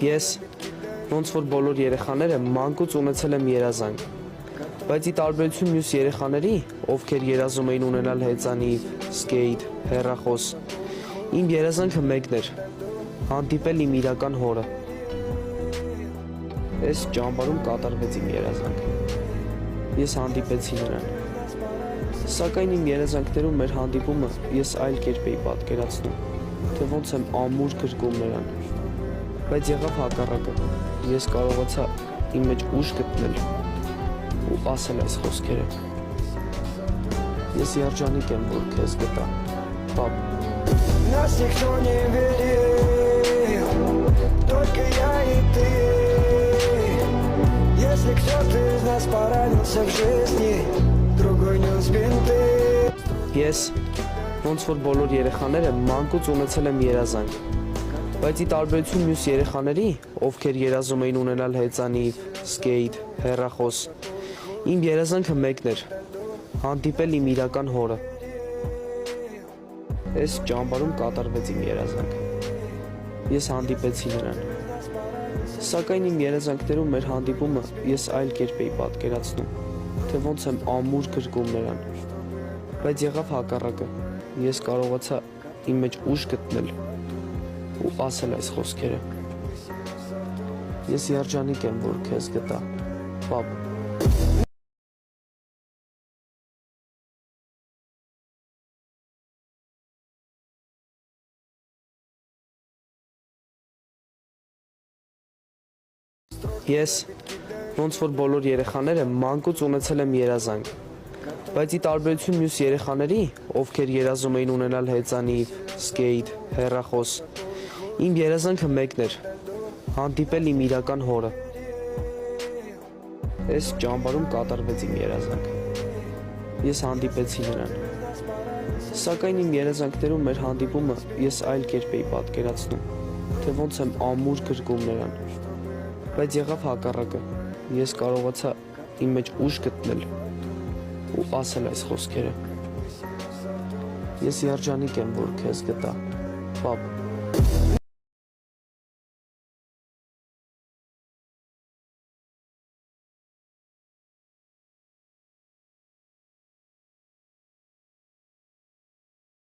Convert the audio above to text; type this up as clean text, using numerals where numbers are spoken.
Ես, ոնց որ բոլոր երեխաները, մանկուց ունեցել եմ երազանք, բայց ի տարբերություն մյուս երեխաների, ովքեր երազում էին ունենալ հեծանիվ, սկեյթ, հեռախոս, իմ երազանքը մեկն էր՝ հանդիպել իմ իրական հորը։ Այս ճամբարում կատարվեց իմ երազանքը։ Ես հանդիպեցի նրան։ Սակայն իմ երազանքներում մեր հանդիպումը ես այլ կերպ էի պատկերացնում, թե ոնց եմ ամուր գրկում նրան։ Բայց եղավ հակառակը։ Ես կարողացա իմ մեջ ուժ գտնել ու ասել այս խոսքերը. Ես երջանիկ եմ, որ քեզ գտա, պապ։ Нас никто не верил, только я и ты. Если кто-то из нас поранился в жизни, другой нес бинты. Ես, ոնց որ բոլոր երեխաները, մանկուց ունեցել եմ երազանք, բայց ի տարբերություն մյուս երեխաների, ովքեր երազում էին ունենալ հեծանիվ, սկեյթ, հեռախոս, իմ երազանքը մեկն էր՝ հանդիպել իմ իրական հորը։ Այս ճամբարում կատարվեց իմ երազանքը։ Ես հանդիպեցի նրան։ Սակայն իմ երազանքներում մեր հանդիպումը ես այլ կերպ էի պատկերացնում, թե ոնց եմ ամուր գրկում նրան։ Բայց եղավ հակառակը։ Ես կարողացա իմ մեջ ուժ գտնել ու ասել այս խոսքերը. Ես երջանիկ եմ, որ քեզ գտա, պապ։ Ես, ոնց որ բոլոր երեխաները, մանկուց ունեցել եմ երազանք, բայց ի տարբերություն մյուս երեխաների, ովքեր երազում էին ունենալ հեծանիվ, սկեյթ, հեռախոս, իմ երազանքը մեկն էր՝ հանդիպել իմ իրական հորը։ Այս ճամբարում կատարվեց իմ երազանքը։ Ես հանդիպեցի նրան։ Սակայն իմ երազանքներում մեր հանդիպումը ես այլ կերպ էի պատկերացնում, թե ոնց եմ ամուր գրկում նրան։ Բայց եղավ հակառակը։ Ես կարողացա իմ մեջ ուժ գտնել ու ասել այս խոսքերը. Ես երջանիկ եմ, որ քեզ գտա, պապ։